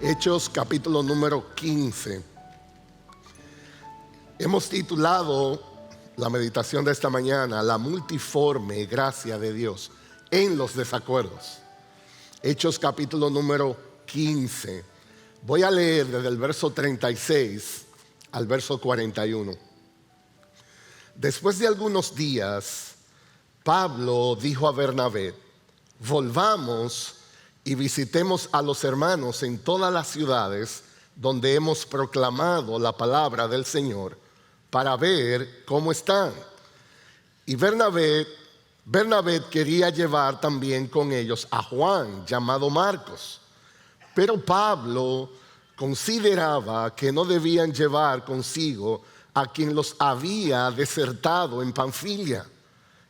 Hechos capítulo número 15. Hemos titulado la meditación de esta mañana La multiforme gracia de Dios en los desacuerdos. Hechos capítulo número 15. Voy a leer desde el verso 36 al verso 41. Después de algunos días, Pablo dijo a Bernabé: volvamos y visitemos a los hermanos en todas las ciudades donde hemos proclamado la palabra del Señor, para ver cómo están. Y Bernabé quería llevar también con ellos a Juan, llamado Marcos. Pero Pablo consideraba que no debían llevar consigo a quien los había desertado en Panfilia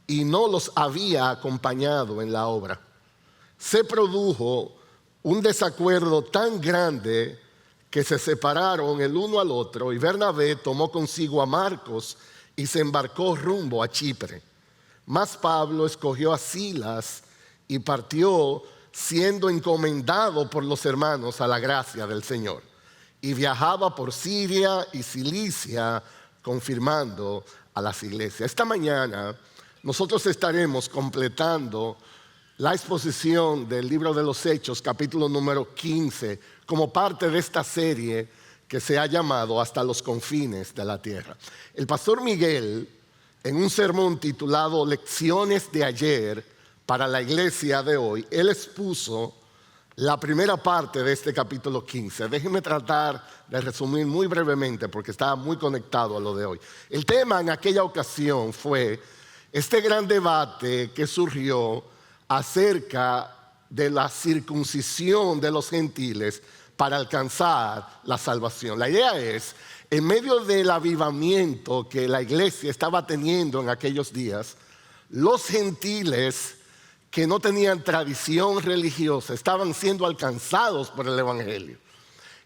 y no los había acompañado en la obra. Se produjo un desacuerdo tan grande que se separaron el uno al otro, y Bernabé tomó consigo a Marcos y se embarcó rumbo a Chipre. Mas Pablo escogió a Silas y partió, siendo encomendado por los hermanos a la gracia del Señor. Y viajaba por Siria y Cilicia, confirmando a las iglesias. Esta mañana nosotros estaremos completando la exposición del libro de los Hechos, capítulo número 15, como parte de esta serie que se ha llamado Hasta los confines de la tierra. El pastor Miguel, en un sermón titulado Lecciones de ayer para la iglesia de hoy, él expuso la primera parte de este capítulo 15. Déjenme tratar de resumir muy brevemente porque está muy conectado a lo de hoy. El tema en aquella ocasión fue este gran debate que surgió acerca de la circuncisión de los gentiles para alcanzar la salvación. La idea es, en medio del avivamiento que la iglesia estaba teniendo en aquellos días, los gentiles que no tenían tradición religiosa estaban siendo alcanzados por el evangelio.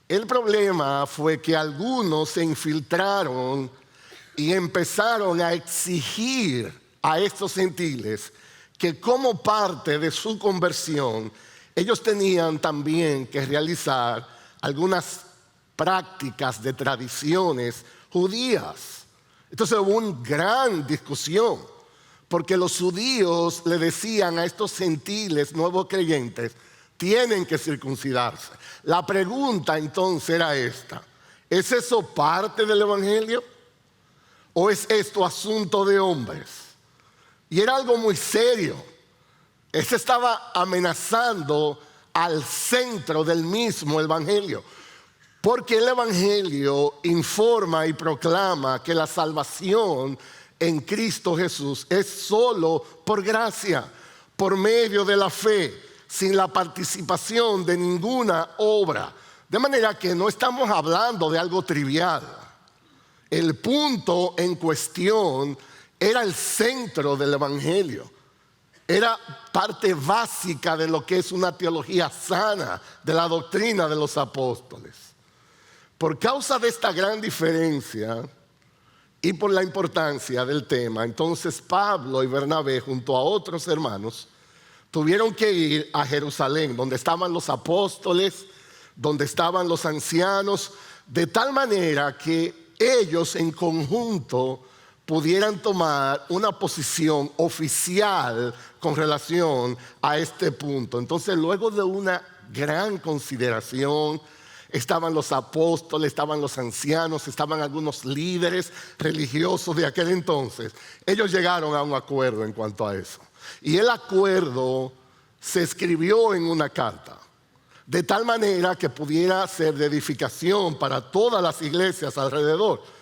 El problema fue que algunos se infiltraron y empezaron a exigir a estos gentiles que como parte de su conversión, ellos tenían también que realizar algunas prácticas de tradiciones judías. Entonces hubo una gran discusión, porque los judíos le decían a estos gentiles nuevos creyentes: tienen que circuncidarse. La pregunta entonces era esta: ¿es eso parte del evangelio? ¿O es esto asunto de hombres? Y era algo muy serio. Este estaba amenazando al centro del mismo evangelio, porque el evangelio informa y proclama que la salvación en Cristo Jesús es solo por gracia, por medio de la fe, sin la participación de ninguna obra. De manera que no estamos hablando de algo trivial. El punto en cuestión era el centro del evangelio. Era parte básica de lo que es una teología sana, de la doctrina de los apóstoles. Por causa de esta gran diferencia y por la importancia del tema, entonces Pablo y Bernabé, junto a otros hermanos, tuvieron que ir a Jerusalén, donde estaban los apóstoles, donde estaban los ancianos, de tal manera que ellos en conjunto pudieran tomar una posición oficial con relación a este punto. Entonces, luego de una gran consideración, estaban los apóstoles, estaban los ancianos, estaban algunos líderes religiosos de aquel entonces. Ellos llegaron a un acuerdo en cuanto a eso. Y el acuerdo se escribió en una carta, de tal manera que pudiera ser de edificación para todas las iglesias alrededor.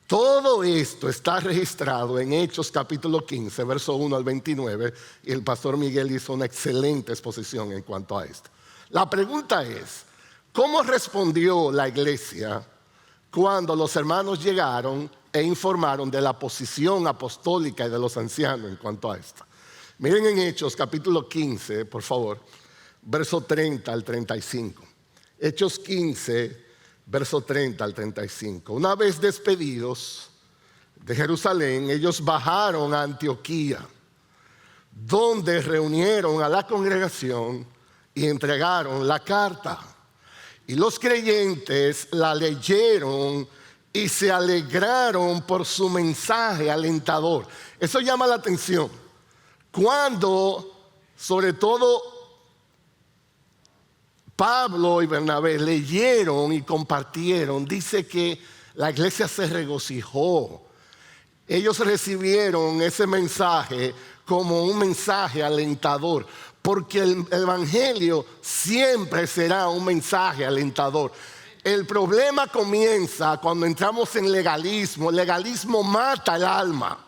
Todo esto está registrado en Hechos capítulo 15, verso 1 al 29, y el pastor Miguel hizo una excelente exposición en cuanto a esto. La pregunta es: ¿cómo respondió la iglesia cuando los hermanos llegaron e informaron de la posición apostólica y de los ancianos en cuanto a esto? Miren en Hechos capítulo 15, por favor, verso 30 al 35. Hechos 15, verso 30 al 35. Una vez despedidos de Jerusalén, ellos bajaron a Antioquía, donde reunieron a la congregación y entregaron la carta. Y los creyentes la leyeron y se alegraron por su mensaje alentador. Eso llama la atención. Cuando, sobre todo, Pablo y Bernabé leyeron y compartieron, dice que la iglesia se regocijó. Ellos recibieron ese mensaje como un mensaje alentador, porque el evangelio siempre será un mensaje alentador. El problema comienza cuando entramos en legalismo. El legalismo mata el alma,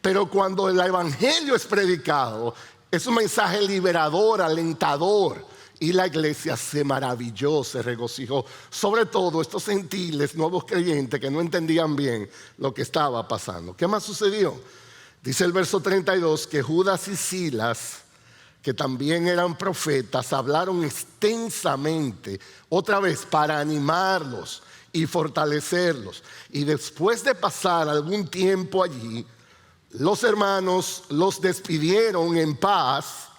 pero cuando el evangelio es predicado, es un mensaje liberador, alentador. Y la iglesia se maravilló, se regocijó. Sobre todo estos gentiles, nuevos creyentes que no entendían bien lo que estaba pasando. ¿Qué más sucedió? Dice el verso 32 que Judas y Silas, que también eran profetas, hablaron extensamente, otra vez, para animarlos y fortalecerlos. Y después de pasar algún tiempo allí, los hermanos los despidieron en paz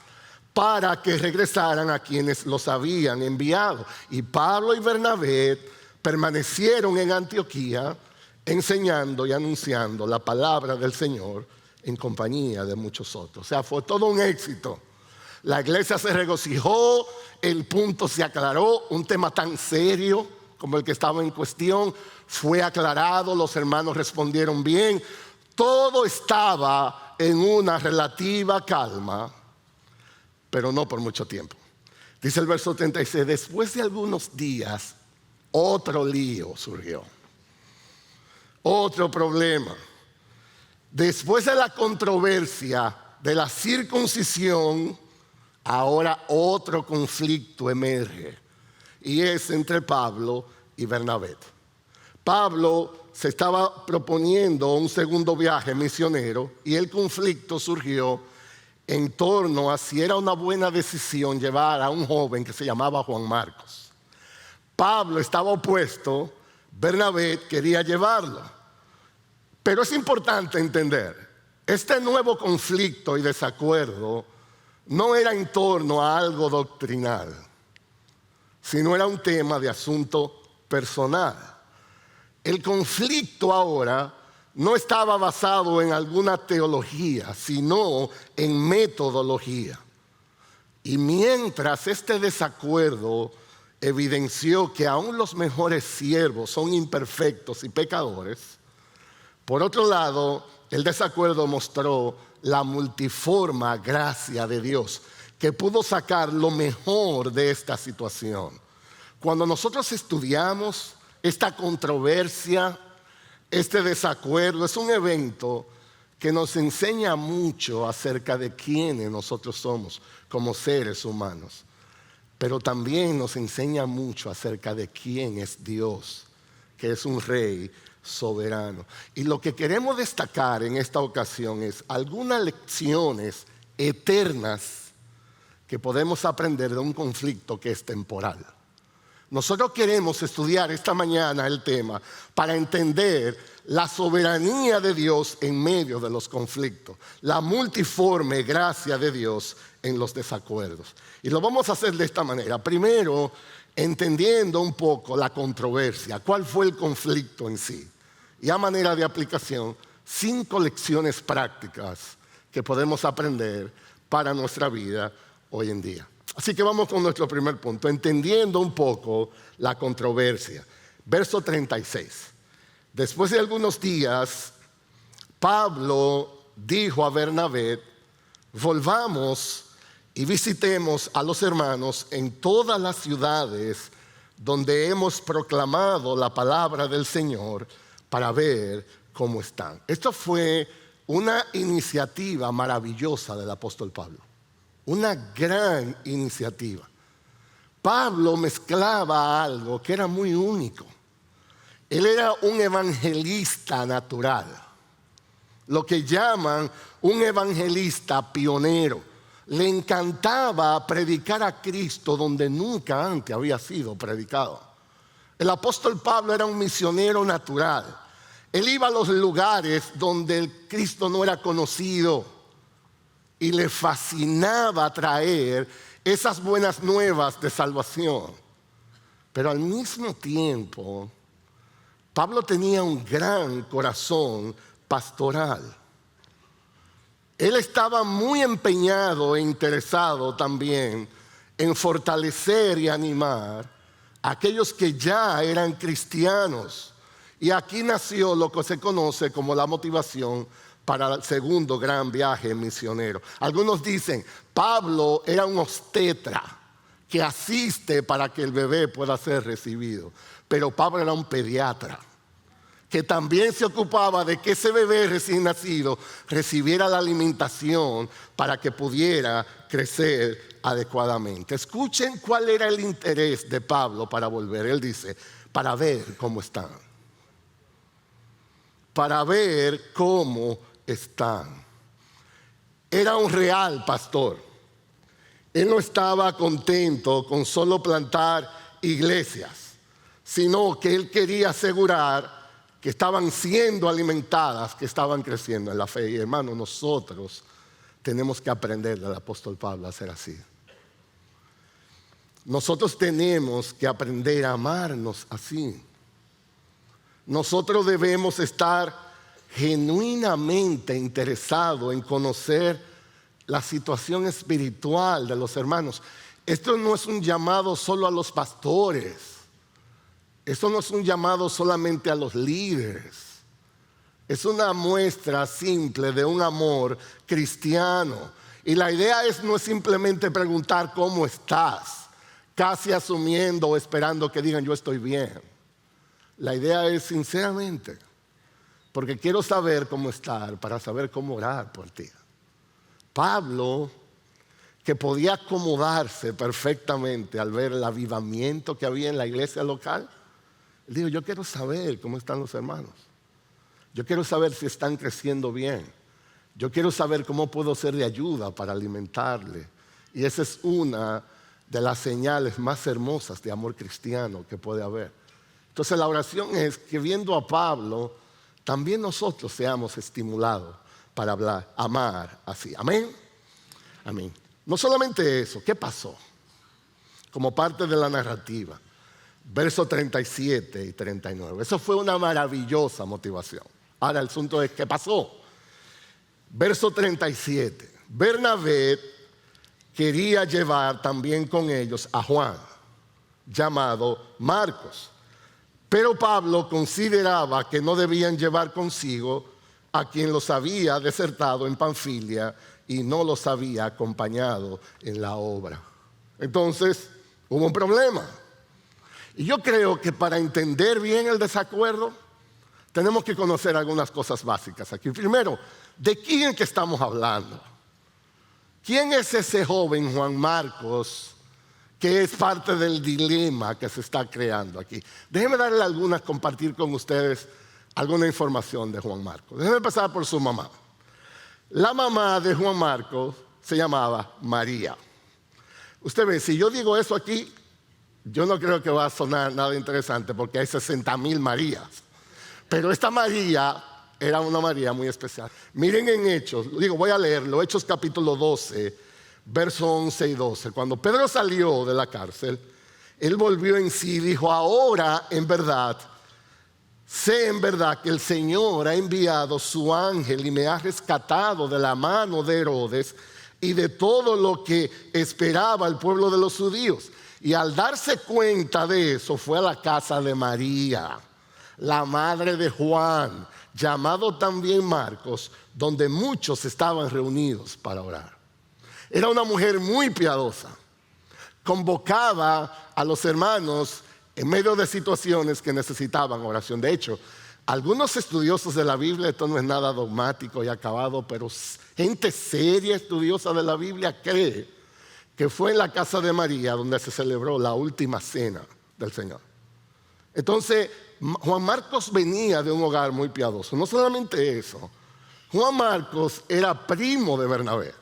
para que regresaran a quienes los habían enviado. Y Pablo y Bernabé permanecieron en Antioquía enseñando y anunciando la palabra del Señor en compañía de muchos otros. O sea, fue todo un éxito. La iglesia se regocijó, el punto se aclaró, un tema tan serio como el que estaba en cuestión fue aclarado, los hermanos respondieron bien, todo estaba en una relativa calma, pero no por mucho tiempo. Dice el verso 36, después de algunos días, otro lío surgió, otro problema. Después de la controversia de la circuncisión, ahora otro conflicto emerge, y es entre Pablo y Bernabé. Pablo se estaba proponiendo un segundo viaje misionero y el conflicto surgió en torno a si era una buena decisión llevar a un joven que se llamaba Juan Marcos. Pablo estaba opuesto, Bernabé quería llevarlo. Pero es importante entender, este nuevo conflicto y desacuerdo no era en torno a algo doctrinal, sino era un tema de asunto personal. El conflicto ahora no estaba basado en alguna teología, sino en metodología. Y mientras este desacuerdo evidenció que aún los mejores siervos son imperfectos y pecadores, por otro lado, el desacuerdo mostró la multiforme gracia de Dios, que pudo sacar lo mejor de esta situación. Cuando nosotros estudiamos esta controversia, este desacuerdo, es un evento que nos enseña mucho acerca de quiénes nosotros somos como seres humanos, pero también nos enseña mucho acerca de quién es Dios, que es un rey soberano. Y lo que queremos destacar en esta ocasión es algunas lecciones eternas que podemos aprender de un conflicto que es temporal. Nosotros queremos estudiar esta mañana el tema para entender la soberanía de Dios en medio de los conflictos, la multiforme gracia de Dios en los desacuerdos. Y lo vamos a hacer de esta manera. Primero, entendiendo un poco la controversia, cuál fue el conflicto en sí. Y a manera de aplicación, 5 lecciones prácticas que podemos aprender para nuestra vida hoy en día. Así que vamos con nuestro primer punto, entendiendo un poco la controversia. Verso 36. Después de algunos días, Pablo dijo a Bernabé, volvamos y visitemos a los hermanos en todas las ciudades donde hemos proclamado la palabra del Señor para ver cómo están. Esto fue una iniciativa maravillosa del apóstol Pablo. Una gran iniciativa. Pablo mezclaba algo que era muy único. Él era un evangelista natural, lo que llaman un evangelista pionero. Le encantaba predicar a Cristo donde nunca antes había sido predicado. El apóstol Pablo era un misionero natural. Él iba a los lugares donde el Cristo no era conocido. Y le fascinaba traer esas buenas nuevas de salvación. Pero al mismo tiempo, Pablo tenía un gran corazón pastoral. Él estaba muy empeñado e interesado también en fortalecer y animar a aquellos que ya eran cristianos. Y aquí nació lo que se conoce como la motivación para el segundo gran viaje misionero. Algunos dicen, Pablo era un obstetra que asiste para que el bebé pueda ser recibido. Pero Pablo era un pediatra que también se ocupaba de que ese bebé recién nacido recibiera la alimentación para que pudiera crecer adecuadamente. Escuchen cuál era el interés de Pablo para volver. Él dice, para ver cómo están. Para ver cómo están. Era un real pastor. Él no estaba contento con solo plantar iglesias, sino que él quería asegurar que estaban siendo alimentadas, que estaban creciendo en la fe. Y hermanos, nosotros tenemos que aprender del apóstol Pablo a ser así. Nosotros tenemos que aprender a amarnos así. Nosotros debemos estar genuinamente interesados en conocer la situación espiritual de los hermanos. Esto no es un llamado solo a los pastores. Esto no es un llamado solamente a los líderes. Es una muestra simple de un amor cristiano. Y la idea no es simplemente preguntar cómo estás, casi asumiendo o esperando que digan yo estoy bien. La idea es sinceramente, porque quiero saber cómo estar para saber cómo orar por ti. Pablo, que podía acomodarse perfectamente al ver el avivamiento que había en la iglesia local, él dijo, yo quiero saber cómo están los hermanos. Yo quiero saber si están creciendo bien. Yo quiero saber cómo puedo ser de ayuda para alimentarle. Y esa es una de las señales más hermosas de amor cristiano que puede haber. Entonces la oración es que viendo a Pablo, también nosotros seamos estimulados para hablar, amar así. Amén. Amén. No solamente eso, ¿qué pasó? Como parte de la narrativa. Versos 37 y 39. Eso fue una maravillosa motivación. Ahora el asunto es ¿qué pasó? Verso 37. Bernabé quería llevar también con ellos a Juan, llamado Marcos. Pero Pablo consideraba que no debían llevar consigo a quien los había desertado en Panfilia y no los había acompañado en la obra. Entonces hubo un problema. Y yo creo que para entender bien el desacuerdo, tenemos que conocer algunas cosas básicas aquí. Primero, ¿de quién que estamos hablando? ¿Quién es ese joven Juan Marcos que es parte del dilema que se está creando aquí? Déjenme darle compartir con ustedes alguna información de Juan Marcos. Déjenme empezar por su mamá. La mamá de Juan Marcos se llamaba María. Usted ve, si yo digo eso aquí, yo no creo que va a sonar nada interesante porque hay 60,000 Marías. Pero esta María era una María muy especial. Miren en Hechos, voy a leerlo, Hechos capítulo 12, versos 11 y 12. Cuando Pedro salió de la cárcel, él volvió en sí y dijo, ahora en verdad, sé en verdad que el Señor ha enviado su ángel y me ha rescatado de la mano de Herodes y de todo lo que esperaba el pueblo de los judíos. Y al darse cuenta de eso, fue a la casa de María, la madre de Juan, llamado también Marcos, donde muchos estaban reunidos para orar. Era una mujer muy piadosa. Convocaba a los hermanos en medio de situaciones que necesitaban oración. De hecho, algunos estudiosos de la Biblia, esto no es nada dogmático y acabado, pero gente seria, estudiosa de la Biblia, cree que fue en la casa de María donde se celebró la última cena del Señor. Entonces, Juan Marcos venía de un hogar muy piadoso. No solamente eso, Juan Marcos era primo de Bernabé.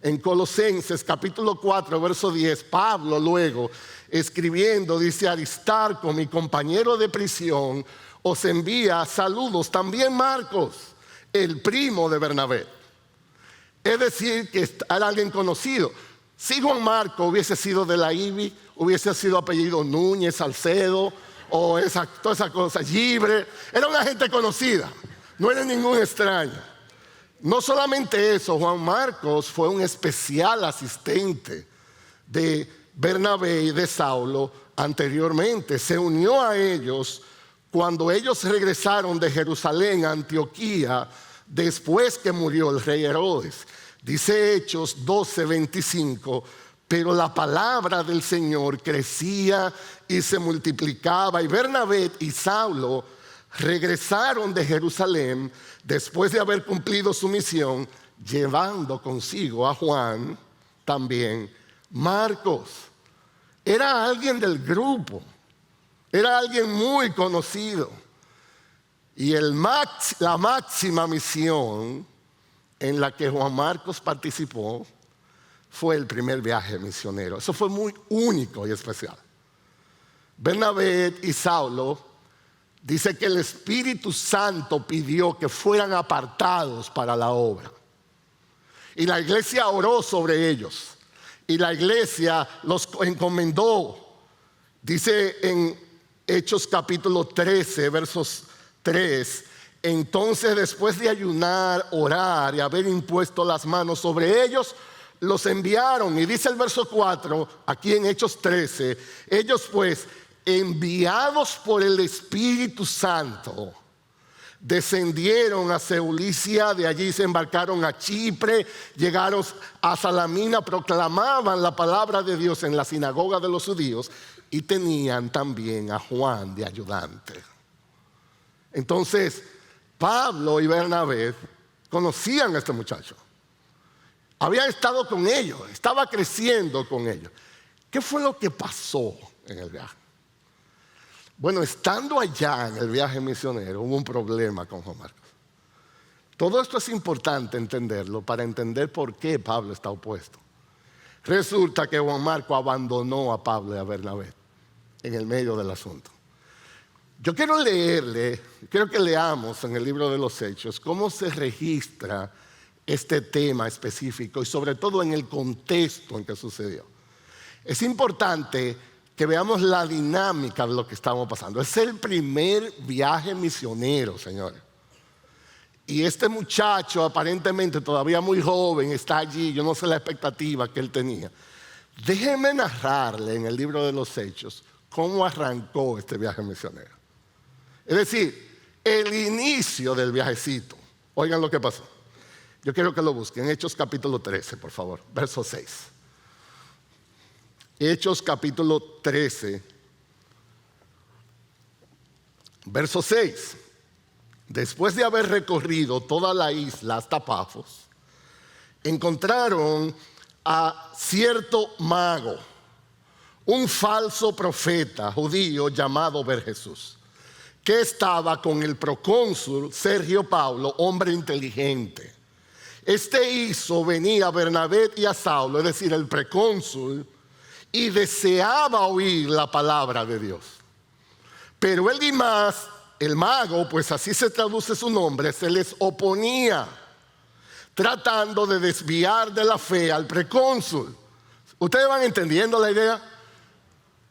En Colosenses capítulo 4, verso 10, Pablo luego, escribiendo, dice, Aristarco, mi compañero de prisión, os envía saludos. También Marcos, el primo de Bernabé. Es decir, que era alguien conocido. Si Juan Marco hubiese sido de la IBI, hubiese sido apellido Núñez, Salcedo, o toda esa cosa, Gibre, era una gente conocida, no era ningún extraño. No solamente eso, Juan Marcos fue un especial asistente de Bernabé y de Saulo anteriormente. Se unió a ellos cuando ellos regresaron de Jerusalén a Antioquía después que murió el rey Herodes. Dice Hechos 12:25, pero la palabra del Señor crecía y se multiplicaba, y Bernabé y Saulo regresaron de Jerusalén después de haber cumplido su misión, llevando consigo a Juan, también Marcos. Era alguien del grupo, era alguien muy conocido. Y la máxima misión en la que Juan Marcos participó fue el primer viaje misionero. Eso fue muy único y especial. Bernabé y Saulo, dice que el Espíritu Santo pidió que fueran apartados para la obra. Y la iglesia oró sobre ellos. Y la iglesia los encomendó. Dice en Hechos capítulo 13, versos 3, entonces después de ayunar, orar y haber impuesto las manos sobre ellos, los enviaron. Y dice el verso 4, aquí en Hechos 13, ellos pues, enviados por el Espíritu Santo, descendieron a Cilicia, de allí se embarcaron a Chipre, llegaron a Salamina, proclamaban la palabra de Dios en la sinagoga de los judíos y tenían también a Juan de ayudante. Entonces, Pablo y Bernabé conocían a este muchacho. Habían estado con ellos, estaba creciendo con ellos. ¿Qué fue lo que pasó en el viaje? Bueno, estando allá en el viaje misionero, hubo un problema con Juan Marcos. Todo esto es importante entenderlo para entender por qué Pablo está opuesto. Resulta que Juan Marcos abandonó a Pablo y a Bernabé en el medio del asunto. Yo quiero que leamos en el libro de los Hechos cómo se registra este tema específico y sobre todo en el contexto en que sucedió. Es importante que veamos la dinámica de lo que estamos pasando. Es el primer viaje misionero, señores. Y este muchacho, aparentemente todavía muy joven, está allí. Yo no sé la expectativa que él tenía. Déjeme narrarle en el libro de los Hechos cómo arrancó este viaje misionero. Es decir, el inicio del viajecito. Oigan lo que pasó. Yo quiero que lo busquen. Hechos capítulo 13, por favor, verso 6. Hechos capítulo 13, verso 6. Después de haber recorrido toda la isla hasta Pafos, encontraron a cierto mago, un falso profeta judío llamado Bar-Jesús, que estaba con el procónsul Sergio Paulo, hombre inteligente. Este hizo venir a Bernabé y a Saulo, es decir, el precónsul, y deseaba oír la palabra de Dios. Pero Elimas, el mago, pues así se traduce su nombre, se les oponía, tratando de desviar de la fe al precónsul. ¿Ustedes van entendiendo la idea?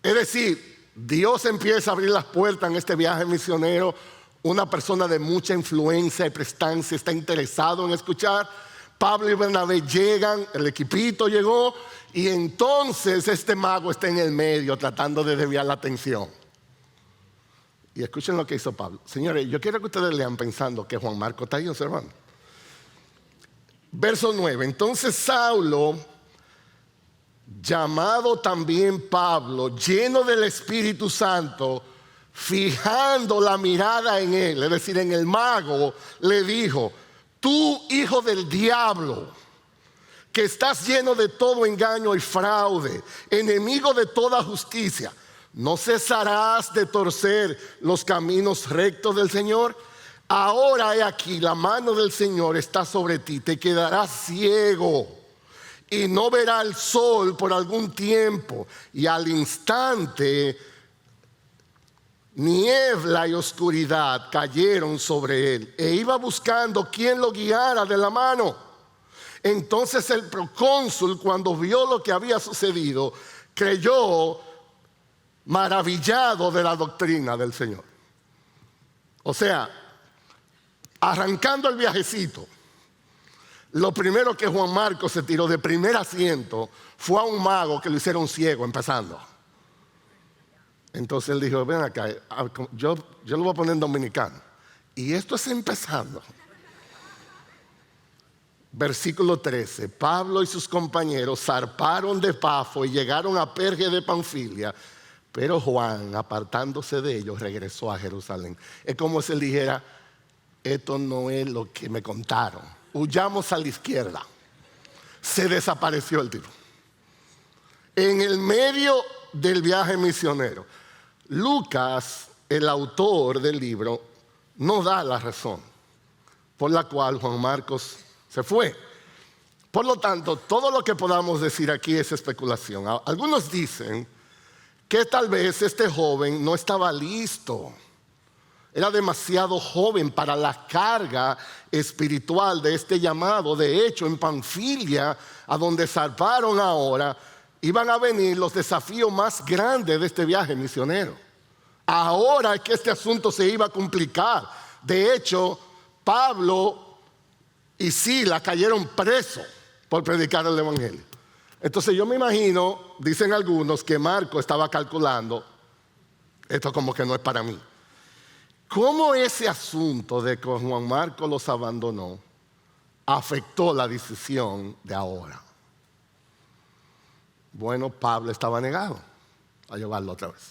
Es decir, Dios empieza a abrir las puertas en este viaje misionero. Una persona de mucha influencia y prestancia está interesado en escuchar. Pablo y Bernabé llegan, el equipito llegó, y entonces este mago está en el medio tratando de desviar la atención. Y escuchen lo que hizo Pablo. Señores, yo quiero que ustedes lean pensando que Juan Marcos está ahí observando. Verso 9. Entonces Saulo, llamado también Pablo, lleno del Espíritu Santo, fijando la mirada en él, es decir, en el mago, le dijo: tú, hijo del diablo, que estás lleno de todo engaño y fraude, enemigo de toda justicia, ¿no cesarás de torcer los caminos rectos del Señor? Ahora he aquí, la mano del Señor está sobre ti, te quedarás ciego y no verás el sol por algún tiempo. Y al instante, niebla y oscuridad cayeron sobre él, e iba buscando quien lo guiara de la mano. Entonces el procónsul, cuando vio lo que había sucedido, creyó maravillado de la doctrina del Señor. O sea, arrancando el viajecito, lo primero que Juan Marcos se tiró de primer asiento fue a un mago que lo hicieron ciego empezando. Entonces él dijo, ven acá, yo lo voy a poner en dominicano. Y esto es empezando. Versículo 13, Pablo y sus compañeros zarparon de Pafo y llegaron a Perge de Panfilia, pero Juan, apartándose de ellos, regresó a Jerusalén. Es como si él dijera, esto no es lo que me contaron. Huyamos a la izquierda. Se desapareció el tipo. En el medio del viaje misionero, Lucas, el autor del libro, no da la razón por la cual Juan Marcos se fue. Por lo tanto, todo lo que podamos decir aquí es especulación. Algunos dicen que tal vez este joven no estaba listo. Era demasiado joven para la carga espiritual de este llamado. De hecho, en Panfilia, a donde zarparon ahora, iban a venir los desafíos más grandes de este viaje misionero. Ahora es que este asunto se iba a complicar. De hecho, Pablo y Silas cayeron presos por predicar el evangelio. Entonces yo me imagino, dicen algunos, que Marco estaba calculando, esto como que no es para mí. ¿Cómo ese asunto de que Juan Marcos los abandonó afectó la decisión de ahora? Bueno, Pablo estaba negado a llevarlo otra vez.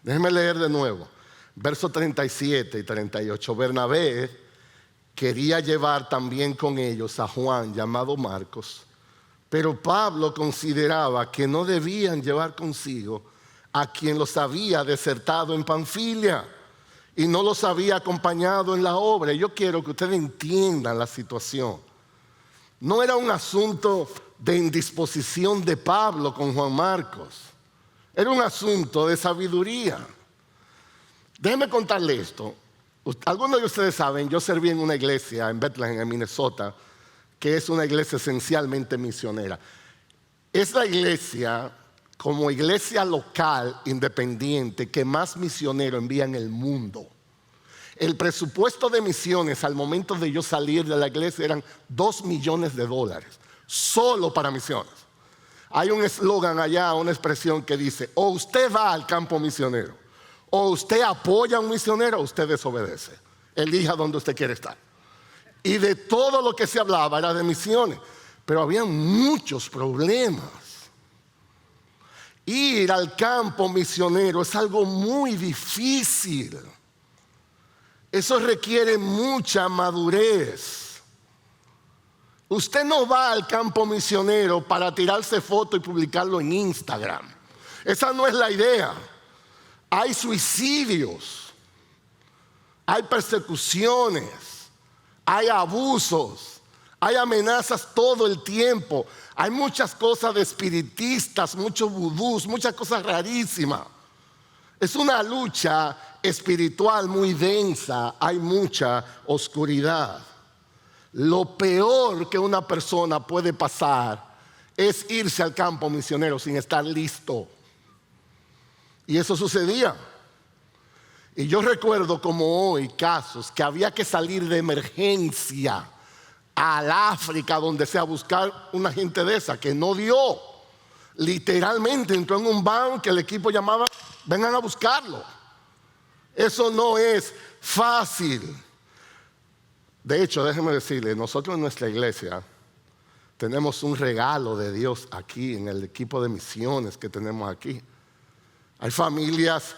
Déjenme leer de nuevo, versos 37 y 38. Bernabé quería llevar también con ellos a Juan, llamado Marcos, pero Pablo consideraba que no debían llevar consigo a quien los había desertado en Panfilia y no los había acompañado en la obra. Yo quiero que ustedes entiendan la situación. No era un asunto de indisposición de Pablo con Juan Marcos. Era un asunto de sabiduría. Déjenme contarle esto. Algunos de ustedes saben, yo serví en una iglesia en Bethlehem, en Minnesota, que es una iglesia esencialmente misionera. Es la iglesia, como iglesia local independiente, que más misioneros envía en el mundo. El presupuesto de misiones al momento de yo salir de la iglesia eran $2 millones, solo para misiones. Hay un eslogan allá, una expresión que dice, o usted va al campo misionero, o usted apoya a un misionero o usted desobedece. Elija donde usted quiere estar. Y de todo lo que se hablaba era de misiones. Pero había muchos problemas. Ir al campo misionero es algo muy difícil. Eso requiere mucha madurez. Usted no va al campo misionero para tirarse foto y publicarlo en Instagram. Esa no es la idea. Hay suicidios, hay persecuciones, hay abusos, hay amenazas todo el tiempo. Hay muchas cosas de espiritistas, muchos vudús, muchas cosas rarísimas. Es una lucha espiritual muy densa, hay mucha oscuridad. Lo peor que una persona puede pasar es irse al campo misionero sin estar listo. Y eso sucedía. Y yo recuerdo como hoy casos que había que salir de emergencia al África, donde sea, a buscar una gente de esa que no dio. Literalmente entró en un van que el equipo llamaba, vengan a buscarlo. Eso no es fácil. De hecho, déjenme decirles, nosotros en nuestra iglesia tenemos un regalo de Dios aquí en el equipo de misiones que tenemos aquí. Hay familias,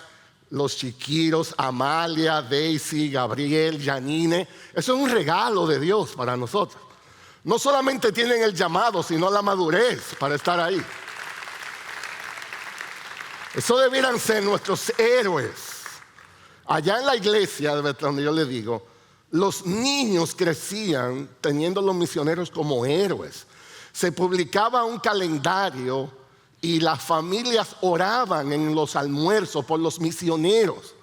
los chiquiros, Amalia, Daisy, Gabriel, Janine. Eso es un regalo de Dios para nosotros. No solamente tienen el llamado, sino la madurez para estar ahí. Eso debieran ser nuestros héroes. Allá en la iglesia, donde yo le digo, los niños crecían teniendo a los misioneros como héroes. Se publicaba un calendario y las familias oraban en los almuerzos por los misioneros.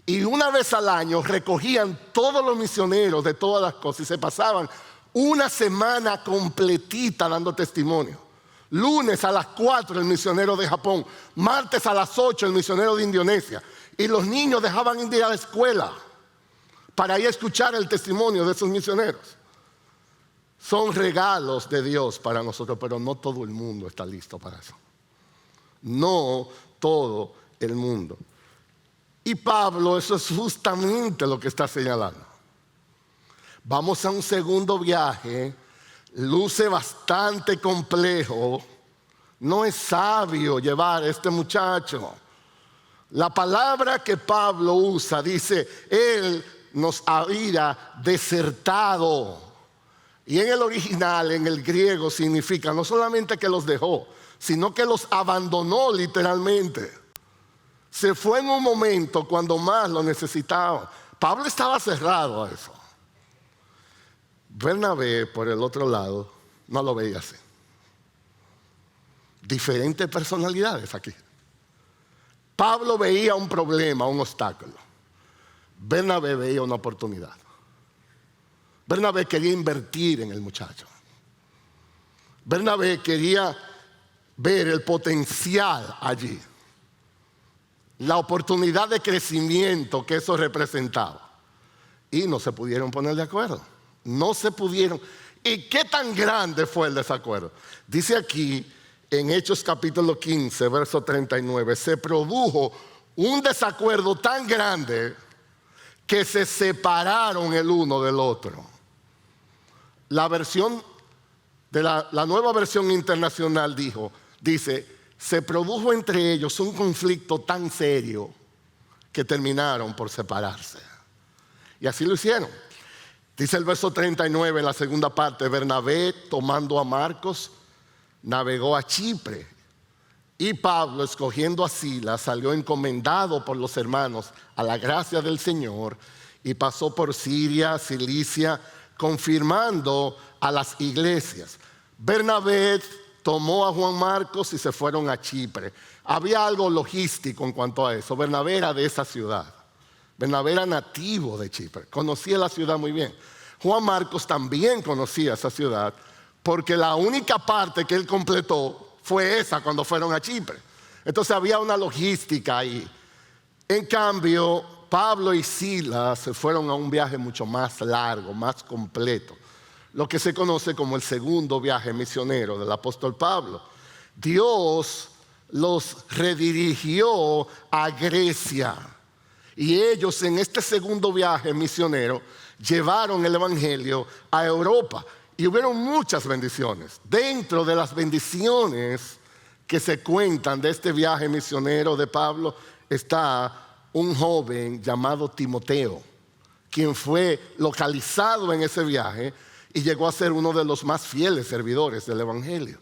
Y una vez al año recogían todos los misioneros de todas las cosas y se pasaban una semana completita dando testimonio. Lunes a las 4 el misionero de Japón, martes a las 8 el misionero de Indonesia. Y los niños dejaban de ir a la escuela para ir a escuchar el testimonio de esos misioneros. Son regalos de Dios para nosotros, pero no todo el mundo está listo para eso. No todo el mundo. Y Pablo, eso es justamente lo que está señalando. Vamos a un segundo viaje, luce bastante complejo. No es sabio llevar a este muchacho. La palabra que Pablo usa dice, él nos había desertado. Y en el original, en el griego, significa no solamente que los dejó, sino que los abandonó literalmente. Se fue en un momento cuando más lo necesitaba. Pablo estaba cerrado a eso. Bernabé, por el otro lado, no lo veía así. Diferentes personalidades aquí. Pablo veía un problema, un obstáculo. Bernabé veía una oportunidad. Bernabé quería invertir en el muchacho. Bernabé quería ver el potencial allí. La oportunidad de crecimiento que eso representaba. Y no se pudieron poner de acuerdo. No se pudieron. ¿Y qué tan grande fue el desacuerdo? Dice aquí en Hechos capítulo 15, verso 39, se produjo un desacuerdo tan grande que se separaron el uno del otro. La versión de la nueva versión internacional dice, se produjo entre ellos un conflicto tan serio que terminaron por separarse. Y así lo hicieron. Dice el verso 39 en la segunda parte, Bernabé, tomando a Marcos, navegó a Chipre. Y Pablo, escogiendo a Silas, salió encomendado por los hermanos a la gracia del Señor y pasó por Siria, Cilicia, confirmando a las iglesias. Bernabé tomó a Juan Marcos y se fueron a Chipre. Había algo logístico en cuanto a eso. Bernabé era de esa ciudad. Bernabé era nativo de Chipre, conocía la ciudad muy bien. Juan Marcos también conocía esa ciudad porque la única parte que él completó fue esa cuando fueron a Chipre. Entonces había una logística ahí. En cambio, Pablo y Silas se fueron a un viaje mucho más largo, más completo, lo que se conoce como el segundo viaje misionero del apóstol Pablo. Dios los redirigió a Grecia. Y ellos en este segundo viaje misionero llevaron el evangelio a Europa. Y hubieron muchas bendiciones. Dentro de las bendiciones que se cuentan de este viaje misionero de Pablo está un joven llamado Timoteo, quien fue localizado en ese viaje y llegó a ser uno de los más fieles servidores del evangelio.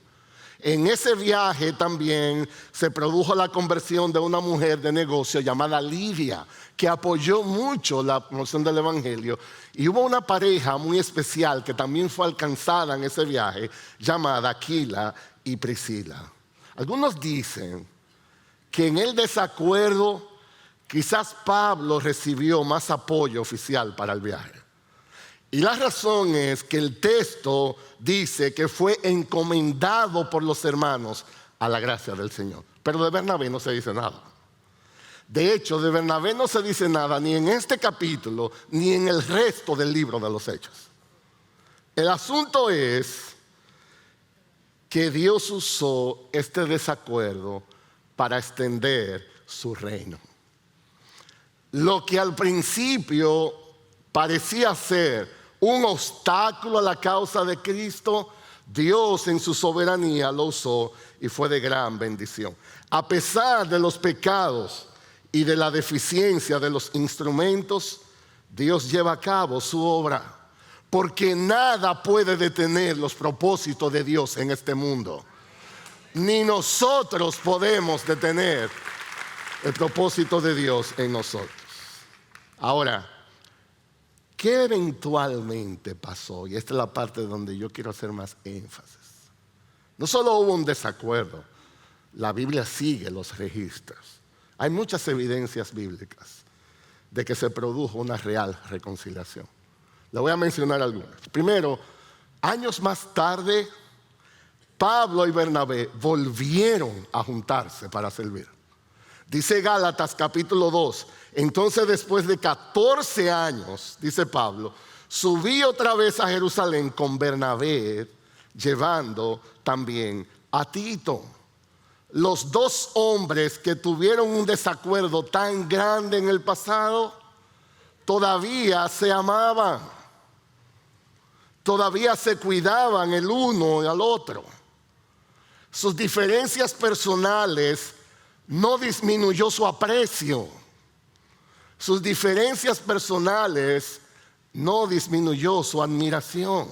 En ese viaje también se produjo la conversión de una mujer de negocio llamada Lidia, que apoyó mucho la promoción del evangelio. Y hubo una pareja muy especial que también fue alcanzada en ese viaje, llamada Aquila y Priscila. Algunos dicen que en el desacuerdo quizás Pablo recibió más apoyo oficial para el viaje. Y la razón es que el texto dice que fue encomendado por los hermanos a la gracia del Señor. Pero de Bernabé no se dice nada. De hecho, de Bernabé no se dice nada ni en este capítulo ni en el resto del libro de los Hechos. El asunto es que Dios usó este desacuerdo para extender su reino. Lo que al principio parecía ser un obstáculo a la causa de Cristo, Dios en su soberanía lo usó y fue de gran bendición. A pesar de los pecados y de la deficiencia de los instrumentos, Dios lleva a cabo su obra, porque nada puede detener los propósitos de Dios en este mundo. Ni nosotros podemos detener el propósito de Dios en nosotros. Ahora, ¿qué eventualmente pasó? Y esta es la parte donde yo quiero hacer más énfasis. No solo hubo un desacuerdo, la Biblia sigue los registros. Hay muchas evidencias bíblicas de que se produjo una real reconciliación. Le voy a mencionar algunas. Primero, Años más tarde, Pablo y Bernabé volvieron a juntarse para servir. Dice Gálatas capítulo 2, entonces después de 14 años, dice Pablo, subí otra vez a Jerusalén con Bernabé, llevando también a Tito. Los dos hombres que tuvieron un desacuerdo tan grande en el pasado, todavía se amaban, todavía se cuidaban el uno al otro. Sus diferencias personales no disminuyó su aprecio. Sus diferencias personales no disminuyó su admiración.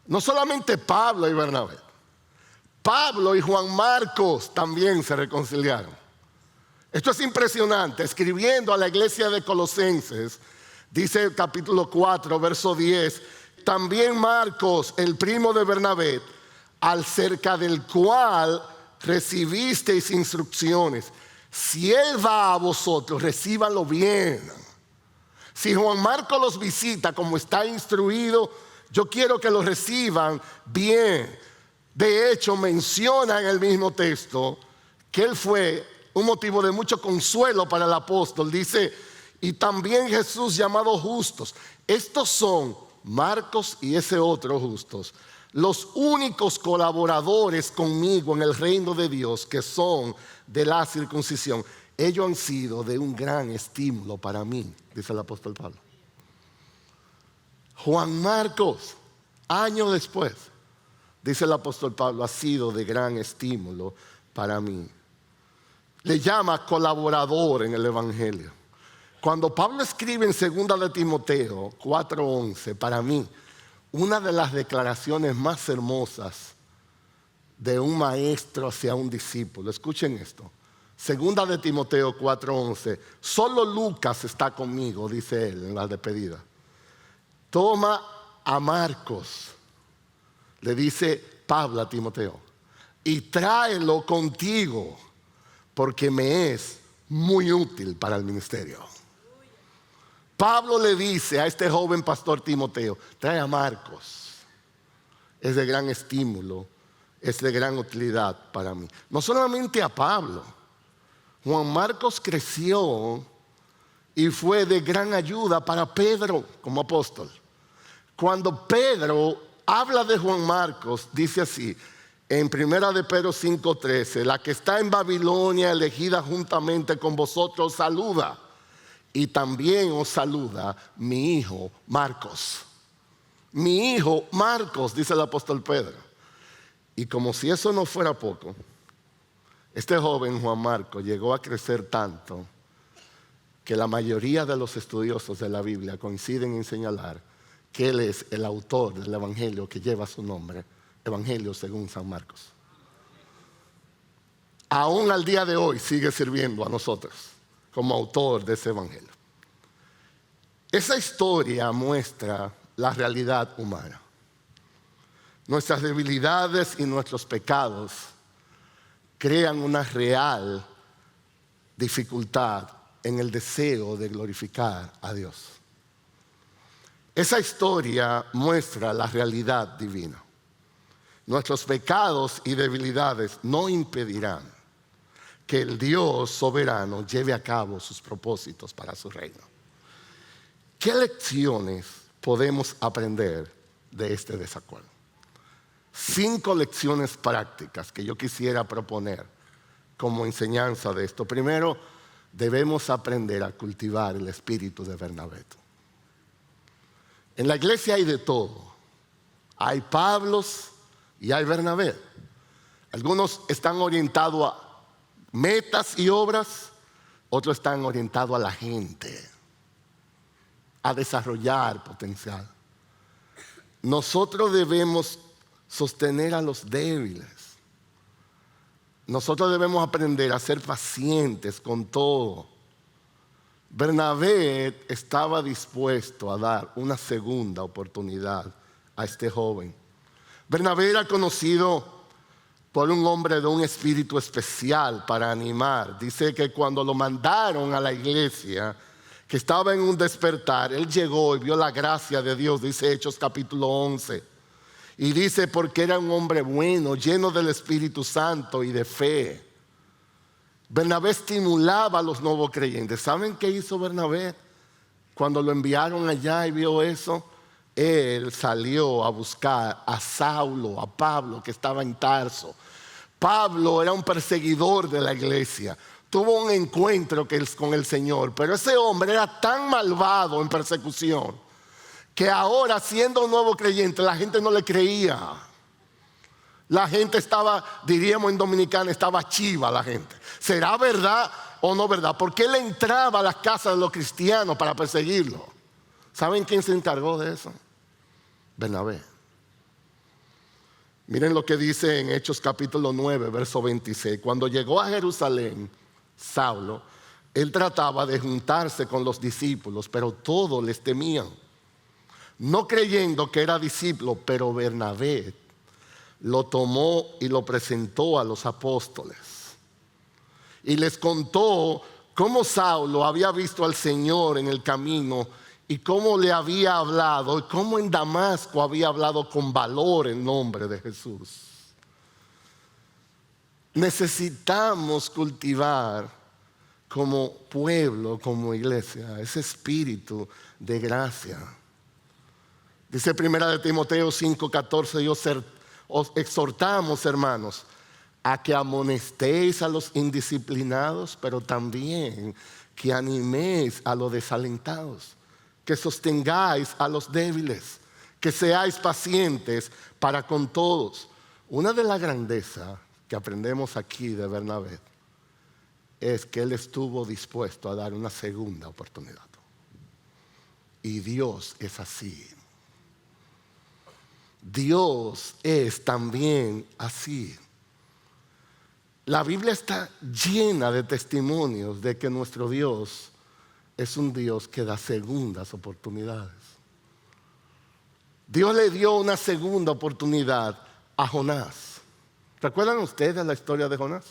No solamente Pablo y Bernabé, Pablo y Juan Marcos también se reconciliaron. Esto es impresionante. Escribiendo a la iglesia de Colosenses, dice el capítulo 4, verso 10, también Marcos, el primo de Bernabé, acerca del cual recibisteis instrucciones. Si él va a vosotros, recíbanlo bien. Si Juan Marcos los visita como está instruido, yo quiero que lo reciban bien. De hecho, menciona en el mismo texto que él fue un motivo de mucho consuelo para el apóstol. Dice, y también Jesús llamado Justos. Estos son Marcos y ese otro Justos, los únicos colaboradores conmigo en el reino de Dios que son de la circuncisión. Ellos han sido de un gran estímulo para mí, dice el apóstol Pablo. Juan Marcos, años después, dice el apóstol Pablo, ha sido de gran estímulo para mí. Le llama colaborador en el evangelio. Cuando Pablo escribe en 2 de Timoteo 4:11, para mí, una de las declaraciones más hermosas de un maestro hacia un discípulo. Escuchen esto. 2 de Timoteo 4:11. Solo Lucas está conmigo, dice él en la despedida. Toma a Marcos, le dice Pablo a Timoteo, y tráelo contigo, porque me es muy útil para el ministerio. Pablo le dice a este joven pastor Timoteo, trae a Marcos. Es de gran estímulo, es de gran utilidad para mí. No solamente a Pablo, Juan Marcos creció y fue de gran ayuda para Pedro como apóstol. Cuando Pedro habla de Juan Marcos, dice así, en 1 de Pedro 5:13, la que está en Babilonia, elegida juntamente con vosotros, saluda. Y también os saluda mi hijo Marcos. Mi hijo Marcos, dice el apóstol Pedro. Y como si eso no fuera poco, este joven Juan Marcos llegó a crecer tanto que la mayoría de los estudiosos de la Biblia coinciden en señalar que él es el autor del evangelio que lleva su nombre, Evangelio según San Marcos. Aún al día de hoy sigue sirviendo a nosotros como autor de ese evangelio. Esa historia muestra la realidad humana. Nuestras debilidades y nuestros pecados crean una real dificultad en el deseo de glorificar a Dios. Esa historia muestra la realidad divina. Nuestros pecados y debilidades no impedirán que el Dios soberano lleve a cabo sus propósitos para su reino. ¿Qué lecciones podemos aprender de este desacuerdo? 5 lecciones prácticas que yo quisiera proponer como enseñanza de esto. Primero, debemos aprender a cultivar el espíritu de Bernabé. En la iglesia hay de todo. Hay Pablos y hay Bernabé. Algunos están orientados a metas y obras, otros están orientados a la gente, a desarrollar potencial. Nosotros debemos sostener a los débiles. Nosotros debemos aprender a ser pacientes con todo. Bernabé estaba dispuesto a dar una segunda oportunidad a este joven. Bernabé era conocido por un hombre de un espíritu especial para animar. Dice que cuando lo mandaron a la iglesia, que estaba en un despertar, él llegó y vio la gracia de Dios, dice Hechos capítulo 11. Y dice, porque era un hombre bueno, lleno del Espíritu Santo y de fe. Bernabé estimulaba a los nuevos creyentes. ¿Saben qué hizo Bernabé? Cuando lo enviaron allá y vio eso, él salió a buscar a Saulo, a Pablo, que estaba en Tarso. Pablo era un perseguidor de la iglesia. Tuvo un encuentro con el Señor, pero ese hombre era tan malvado en persecución que ahora, siendo un nuevo creyente, la gente no le creía. La gente estaba, diríamos en dominicana, estaba chiva la gente. ¿Será verdad o no verdad? Porque él entraba a las casas de los cristianos para perseguirlo. ¿Saben quién se encargó de eso? Bernabé. Miren lo que dice en Hechos capítulo 9, verso 26. Cuando llegó a Jerusalén, Saulo, él trataba de juntarse con los discípulos, pero todos les temían, no creyendo que era discípulo. Pero Bernabé lo tomó y lo presentó a los apóstoles y les contó cómo Saulo había visto al Señor en el camino y cómo le había hablado y cómo en Damasco había hablado con valor en nombre de Jesús. Necesitamos cultivar como pueblo, como iglesia, ese espíritu de gracia. Dice 1 Timoteo 5:14, os exhortamos, hermanos, a que amonestéis a los indisciplinados, pero también que animéis a los desalentados, que sostengáis a los débiles, que seáis pacientes para con todos. Una de las grandezas que aprendemos aquí de Bernabé es que él estuvo dispuesto a dar una segunda oportunidad. Y Dios es así. Dios es también así. La Biblia está llena de testimonios de que nuestro Dios es un Dios que da segundas oportunidades. Dios le dio una segunda oportunidad a Jonás. ¿Recuerdan ustedes la historia de Jonás?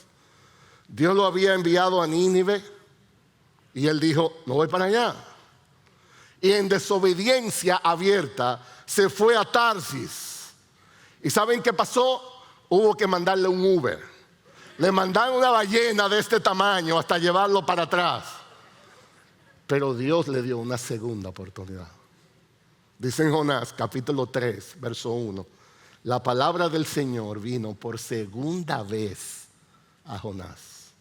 Dios lo había enviado a Nínive y él dijo, no voy para allá. Y en desobediencia abierta se fue a Tarsis. ¿Y saben qué pasó? Hubo que mandarle un Uber. Le mandaron una ballena de este tamaño hasta llevarlo para atrás. Pero Dios le dio una segunda oportunidad. Dice en Jonás capítulo 3, verso 1. La palabra del Señor vino por segunda vez a Jonás.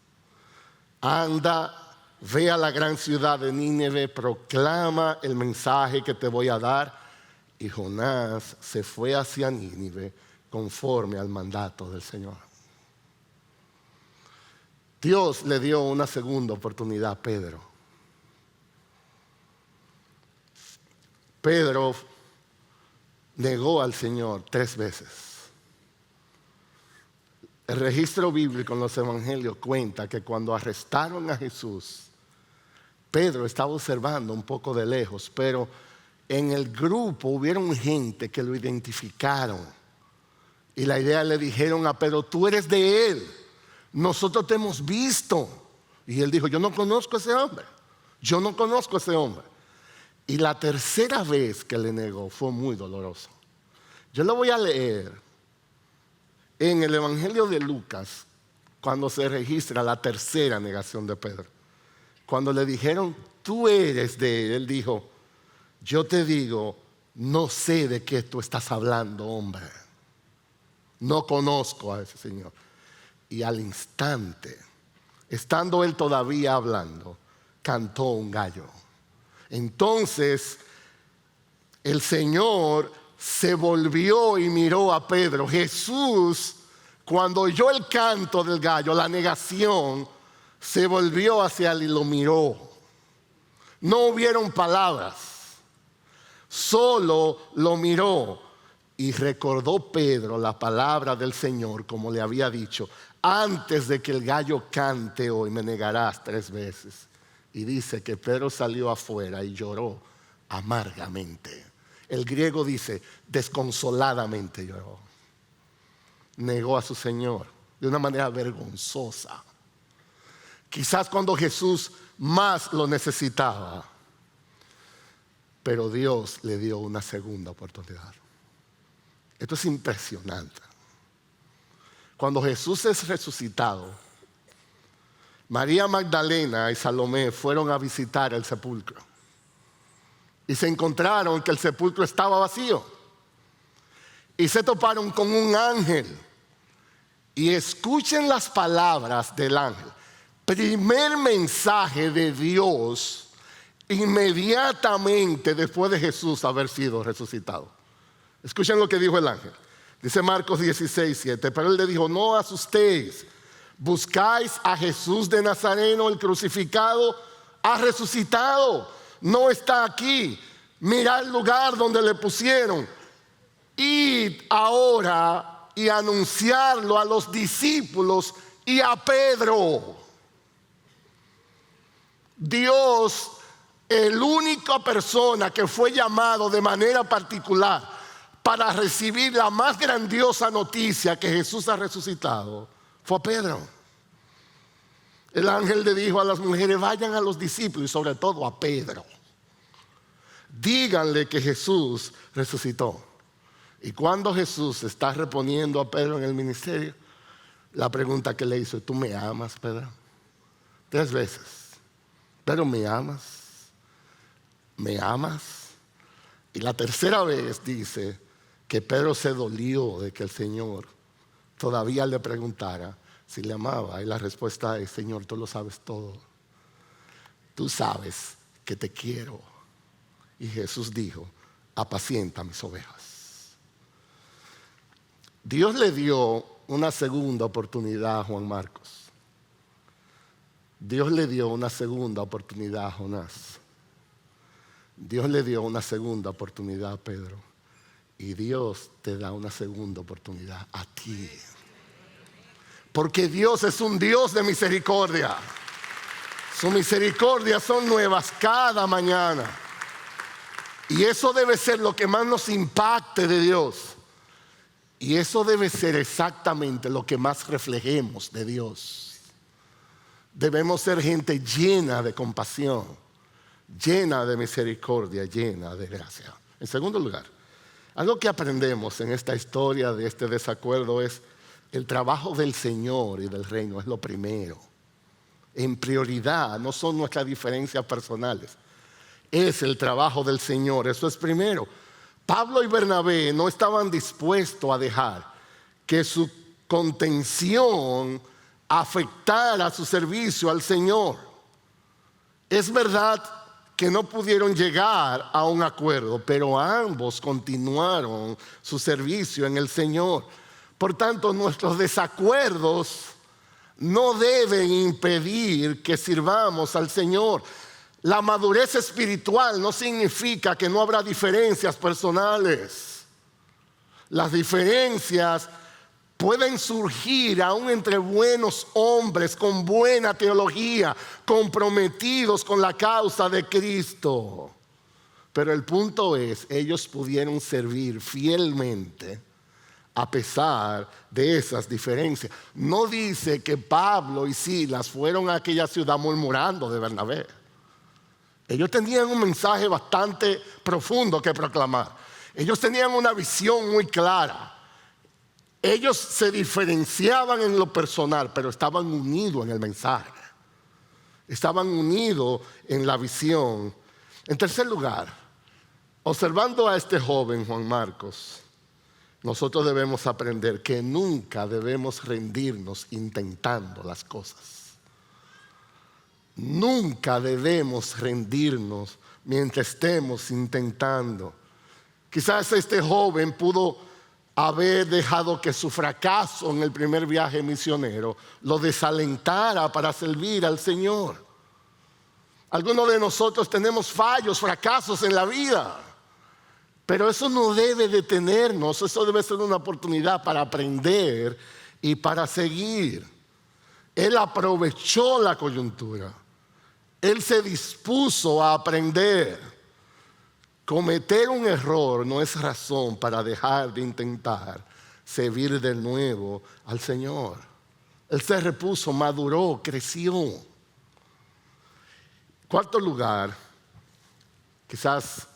Anda, ve a la gran ciudad de Nínive, proclama el mensaje que te voy a dar. Y Jonás se fue hacia Nínive conforme al mandato del Señor. Dios le dio una segunda oportunidad a Pedro. Pedro negó al Señor 3 veces. El registro bíblico en los evangelios cuenta que cuando arrestaron a Jesús, Pedro estaba observando un poco de lejos, pero en el grupo hubieron gente que lo identificaron. Y la idea le dijeron a Pedro, tú eres de él, nosotros te hemos visto. Y él dijo, yo no conozco a ese hombre, yo no conozco a ese hombre. Y la tercera vez que le negó fue muy doloroso. Yo lo voy a leer en el Evangelio de Lucas, cuando se registra la tercera negación de Pedro. Cuando le dijeron, tú eres de él, él dijo, yo te digo, no sé de qué tú estás hablando, hombre. No conozco a ese señor. Y al instante, estando él todavía hablando, cantó un gallo. Entonces, el Señor se volvió y miró a Pedro. Jesús, cuando oyó el canto del gallo, la negación, se volvió hacia él y lo miró. No hubieron palabras, solo lo miró. Y recordó Pedro la palabra del Señor, como le había dicho, antes de que el gallo cante hoy me negarás 3 veces. Y dice que Pedro salió afuera y lloró amargamente. El griego dice, desconsoladamente lloró. Negó a su Señor de una manera vergonzosa. Quizás cuando Jesús más lo necesitaba. Pero Dios le dio una segunda oportunidad. Esto es impresionante. Cuando Jesús es resucitado, María Magdalena y Salomé fueron a visitar el sepulcro y se encontraron que el sepulcro estaba vacío y se toparon con un ángel. Y escuchen las palabras del ángel. Primer mensaje de Dios inmediatamente después de Jesús haber sido resucitado. Escuchen lo que dijo el ángel. Dice Marcos 16:7. Pero él le dijo: no asustéis, buscáis a Jesús de Nazareno, el crucificado. Ha resucitado, no está aquí. Mirad el lugar donde le pusieron. Id ahora y anunciarlo a los discípulos y a Pedro. Dios, el única persona que fue llamado de manera particular para recibir la más grandiosa noticia que Jesús ha resucitado, fue a Pedro. El ángel le dijo a las mujeres: vayan a los discípulos y sobre todo a Pedro. Díganle que Jesús resucitó. Y cuando Jesús está reponiendo a Pedro en el ministerio, la pregunta que le hizo: ¿tú me amas, Pedro? 3 veces. ¿Pero me amas? ¿Me amas? Y la tercera vez dice que Pedro se dolió de que el Señor todavía le preguntara si le amaba. Y la respuesta es: Señor, tú lo sabes todo. Tú sabes que te quiero. Y Jesús dijo: apacienta mis ovejas. Dios le dio una segunda oportunidad a Juan Marcos. Dios le dio una segunda oportunidad a Jonás. Dios le dio una segunda oportunidad a Pedro. Y Dios te da una segunda oportunidad a ti. Porque Dios es un Dios de misericordia. Sus misericordias son nuevas cada mañana. Y eso debe ser lo que más nos impacte de Dios. Y eso debe ser exactamente lo que más reflejemos de Dios. Debemos ser gente llena de compasión, llena de misericordia, llena de gracia. En segundo lugar, algo que aprendemos en esta historia de este desacuerdo es: el trabajo del Señor y del reino es lo primero. En prioridad, no son nuestras diferencias personales. Es el trabajo del Señor, eso es primero. Pablo y Bernabé no estaban dispuestos a dejar que su contención afectara su servicio al Señor. Es verdad que no pudieron llegar a un acuerdo, pero ambos continuaron su servicio en el Señor. Por tanto, nuestros desacuerdos no deben impedir que sirvamos al Señor. La madurez espiritual no significa que no habrá diferencias personales. Las diferencias pueden surgir aún entre buenos hombres con buena teología, comprometidos con la causa de Cristo. Pero el punto es: ellos pudieron servir fielmente a pesar de esas diferencias. No dice que Pablo y Silas fueron a aquella ciudad murmurando de Bernabé. Ellos tenían un mensaje bastante profundo que proclamar. Ellos tenían una visión muy clara. Ellos se diferenciaban en lo personal, pero estaban unidos en el mensaje. Estaban unidos en la visión. En tercer lugar, observando a este joven Juan Marcos, nosotros debemos aprender que nunca debemos rendirnos intentando las cosas. Nunca debemos rendirnos mientras estemos intentando. Quizás este joven pudo haber dejado que su fracaso en el primer viaje misionero lo desalentara para servir al Señor. Algunos de nosotros tenemos fallos, fracasos en la vida, pero eso no debe detenernos. Eso debe ser una oportunidad para aprender y para seguir. Él aprovechó la coyuntura. Él se dispuso a aprender. Cometer un error no es razón para dejar de intentar servir de nuevo al Señor. Él se repuso, maduró, creció. Cuarto lugar, quizás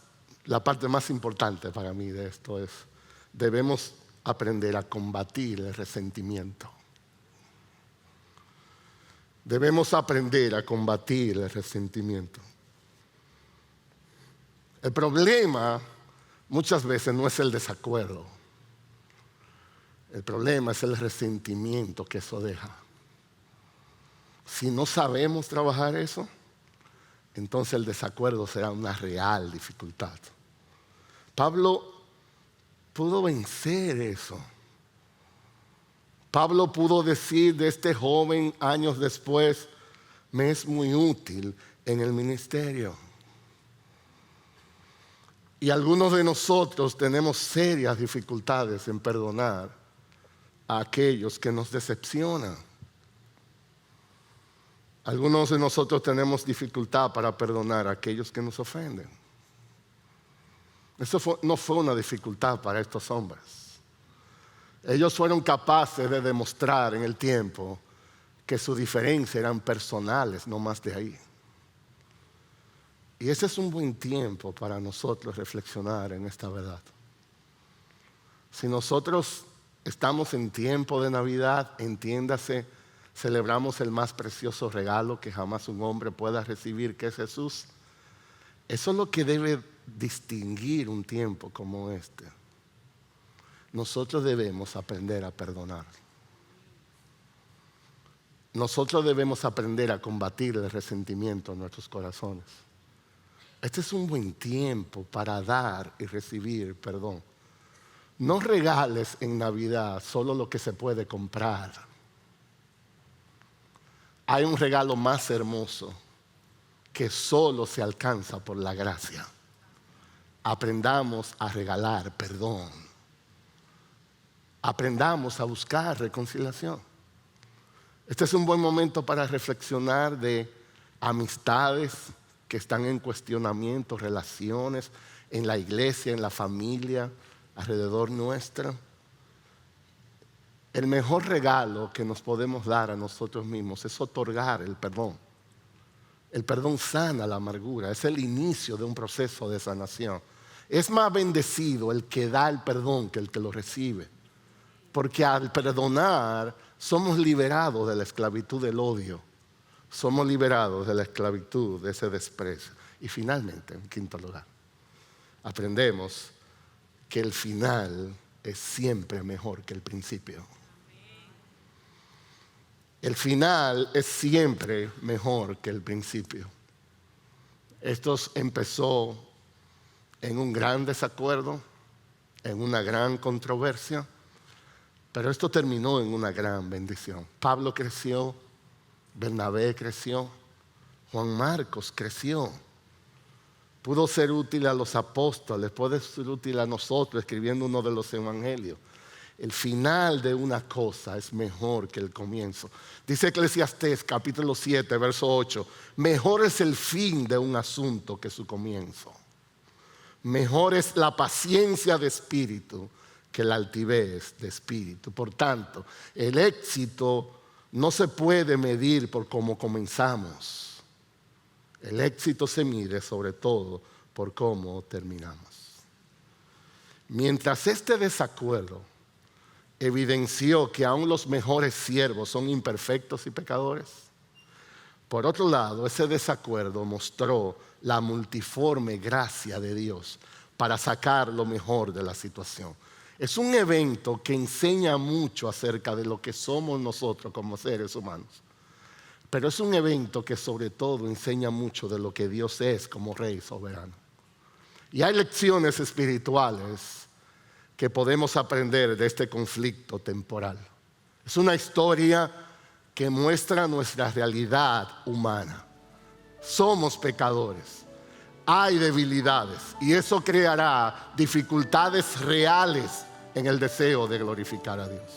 la parte más importante para mí de esto es: debemos aprender a combatir el resentimiento. Debemos aprender a combatir el resentimiento. El problema muchas veces no es el desacuerdo. El problema es el resentimiento que eso deja. Si no sabemos trabajar eso, entonces el desacuerdo será una real dificultad. Pablo pudo vencer eso. Pablo pudo decir de este joven años después: me es muy útil en el ministerio. Y algunos de nosotros tenemos serias dificultades en perdonar a aquellos que nos decepcionan. Algunos de nosotros tenemos dificultad para perdonar a aquellos que nos ofenden. Eso no fue una dificultad para estos hombres. Ellos fueron capaces de demostrar en el tiempo que sus diferencias eran personales, no más de ahí. Y ese es un buen tiempo para nosotros reflexionar en esta verdad. Si nosotros estamos en tiempo de Navidad, entiéndase, celebramos el más precioso regalo que jamás un hombre pueda recibir, que es Jesús. Eso es lo que debe distinguir un tiempo como este. Nosotros debemos aprender a perdonar. Nosotros debemos aprender a combatir el resentimiento en nuestros corazones. Este es un buen tiempo para dar y recibir perdón. No regales en Navidad solo lo que se puede comprar. Hay un regalo más hermoso que solo se alcanza por la gracia. Aprendamos a regalar perdón. Aprendamos a buscar reconciliación. Este es un buen momento para reflexionar de amistades que están en cuestionamiento, relaciones en la iglesia, en la familia, alrededor nuestra. El mejor regalo que nos podemos dar a nosotros mismos es otorgar el perdón. El perdón sana la amargura, es el inicio de un proceso de sanación. Es más bendecido el que da el perdón que el que lo recibe. Porque al perdonar somos liberados de la esclavitud del odio. Somos liberados de la esclavitud de ese desprecio. Y finalmente, en quinto lugar, aprendemos que el final es siempre mejor que el principio. El final es siempre mejor que el principio. Esto empezó en un gran desacuerdo, en una gran controversia, pero esto terminó en una gran bendición. Pablo creció, Bernabé creció, Juan Marcos creció. Pudo ser útil a los apóstoles, puede ser útil a nosotros escribiendo uno de los evangelios. El final de una cosa es mejor que el comienzo. Dice Eclesiastés capítulo 7, verso 8, mejor es el fin de un asunto que su comienzo. Mejor es la paciencia de espíritu que la altivez de espíritu. Por tanto, el éxito no se puede medir por cómo comenzamos. El éxito se mide sobre todo por cómo terminamos. Mientras este desacuerdo evidenció que aún los mejores siervos son imperfectos y pecadores, por otro lado, ese desacuerdo mostró la multiforme gracia de Dios para sacar lo mejor de la situación. Es un evento que enseña mucho acerca de lo que somos nosotros como seres humanos. Pero es un evento que sobre todo enseña mucho de lo que Dios es como Rey soberano. Y hay lecciones espirituales que podemos aprender de este conflicto temporal. Es una historia que muestra nuestra realidad humana. Somos pecadores, hay debilidades y eso creará dificultades reales en el deseo de glorificar a Dios.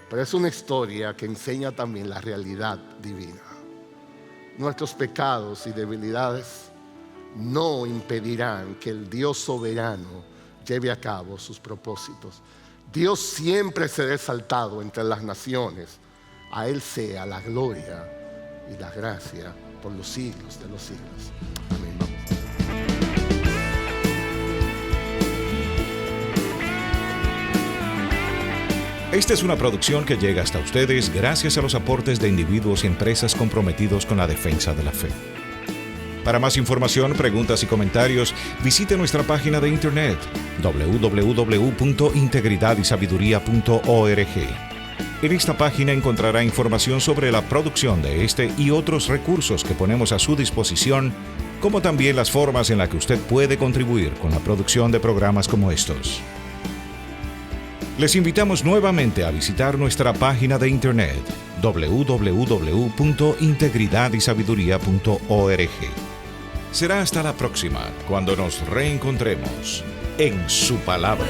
Pero es una historia que enseña también la realidad divina. Nuestros pecados y debilidades no impedirán que el Dios soberano lleve a cabo sus propósitos. Dios siempre será exaltado entre las naciones. A Él sea la gloria y la gracia por los siglos de los siglos. Amén. Vamos. Esta es una producción que llega hasta ustedes gracias a los aportes de individuos y empresas comprometidos con la defensa de la fe. Para más información, preguntas y comentarios, visite nuestra página de internet www.integridadYsabiduría.org. En esta página encontrará información sobre la producción de este y otros recursos que ponemos a su disposición, como también las formas en las que usted puede contribuir con la producción de programas como estos. Les invitamos nuevamente a visitar nuestra página de internet www.integridadYsabiduría.org. Será hasta la próxima, cuando nos reencontremos en su palabra.